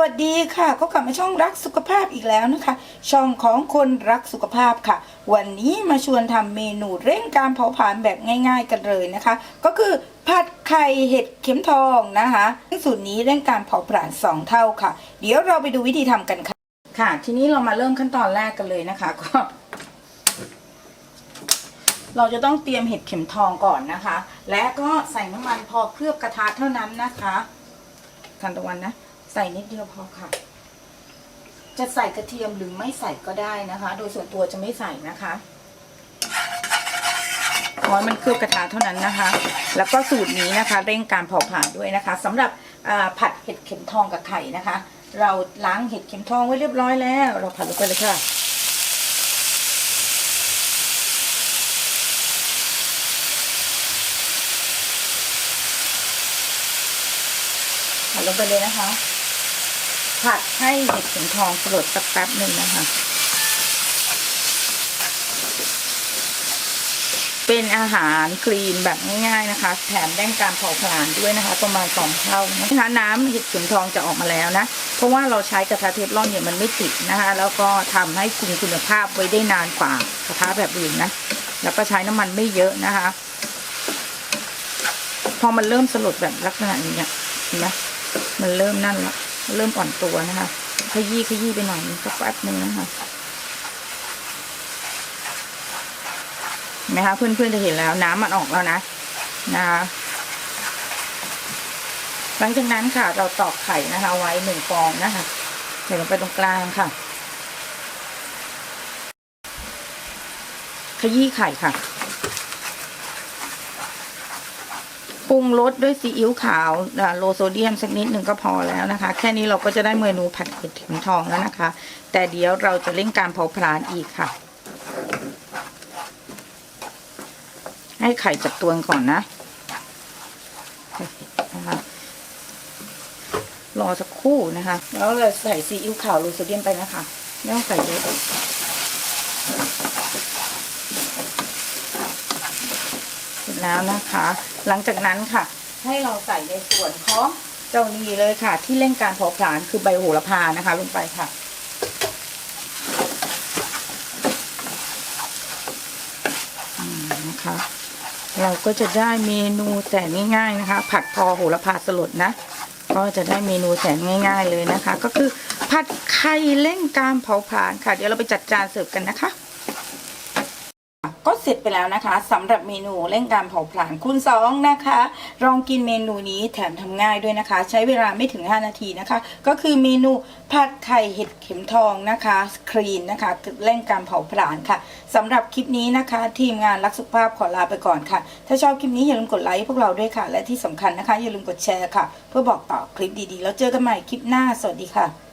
วัสดีค่ะก็กลับมาช่องรักสุขภาพอีกแล้วนะคะช่องของคนรักสุขภาพค่ะวันนี้มาชวนทำเมนูเร่งการเผาผลาญแบบง่ายๆกันเลยนะคะก็คือผัดไข่เห็ดเข็มทองนะคะสูตรนี้เร่งการเผาผลาญ2 เท่าค่ะเดี๋ยวเราไปดูวิธีทำกันค่ะค่ะทีนี้เรามาเริ่มขั้นตอนแรกกันเลยนะคะก็เราจะต้องเตรียมเห็ดเข็มทองก่อนนะคะและก็ใส่น้ำมันพอเคลือบกระทะเท่านั้นนะคะทันตะวันนะใส่นิดเดียวพอค่ะจะใส่กระเทียมหรือไม่ใส่ก็ได้นะคะโดยส่วนตัวจะไม่ใส่นะคะขอให้มันเคลือบกระทะเท่านั้นนะคะแล้วก็สูตรนี้นะคะเร่งการเผาผลาญด้วยนะคะสำหรับผัดเห็ดเข็มทองกับไข่นะคะเราล้างเห็ดเข็มทองไว้เรียบร้อยแล้วเราผัดลงไปเลยค่ะผัดลงไปเลยนะคะผัดให้เห็ดเข็มทองสลดสักแป๊บหนึ่งนะคะเป็นอาหารคลีนแบบง่ายๆนะคะแถมเร่งการเผาผลาญด้วยนะคะประมาณ2 เท่านะคะน้ำเห็ดเข็มทองจะออกมาแล้วนะเพราะว่าเราใช้กระทะเทฟลอนเนี่ยมันไม่ติดนะคะแล้วก็ทำให้คุณภาพไว้ได้นานกว่ากระทะแบบอื่นนะแล้วก็ใช้น้ำมันไม่เยอะนะคะพอมันเริ่มสลดแบบลักษณะนี้เห็นไหมมันเริ่มนั่นละเริ่มอ่อนตัวนะคะขยี้ไปหน่อยสักแป๊บนึงนะคะเห็นไหมคะเพื่อนๆจะเห็นแล้วน้ำมันออกแล้วนะคะหลังจากนั้นค่ะเราตอกไข่นะคะไว้1 ฟองนะคะใส่ลงไปตรงกลางค่ะขยี้ไข่ค่ะปรุงรสด้วยซีอิ๊วขาวโลโซเดียมสักนิดหนึ่งก็พอแล้วนะคะแค่นี้เราก็จะได้เมนูผัดเห็ดเข็มทองแล้วนะคะแต่เดี๋ยวเราจะเร่งการเผาผลาญอีกค่ะให้ไข่จับตัวก่อนนะรอสักครู่นะคะแล้วเราใส่ซีอิ๊วขาวโลโซเดียมไปนะคะไม่ต้องใส่เยอะเสร็จแล้วนะคะหลังจากนั้นค่ะให้เราใส่ในส่วนของเจ้านี่เลยค่ะที่เร่งการเผาผลาญคือใบโหระพานะคะลงไปค่ะนะคะเราก็จะได้เมนูแสนง่ายๆนะคะผัดพอโหระพาสลดนะก็จะได้เมนูแสนง่ายๆเลยนะคะก็คือผัดไข่เร่งการเผาผลาญค่ะเดี๋ยวเราไปจัดจานเสิร์ฟกันนะคะก็เสร็จไปแล้วนะคะสำหรับเมนูเร่งการเผาผลาญคูณ2นะคะลองกินเมนูนี้แถมทำง่ายด้วยนะคะใช้เวลาไม่ถึง5 นาทีนะคะก็คือเมนูผัดไข่เห็ดเข็มทองนะคะคลีนนะคะเร่งการเผาผลาญค่ะสำหรับคลิปนี้นะคะทีมงานรักสุขภาพขอลาไปก่อนค่ะถ้าชอบคลิปนี้อย่าลืมกดไลค์พวกเราด้วยค่ะและที่สำคัญนะคะอย่าลืมกดแชร์ค่ะเพื่อบอกต่อคลิปดีๆแล้วเจอกันใหม่คลิปหน้าสวัสดีค่ะ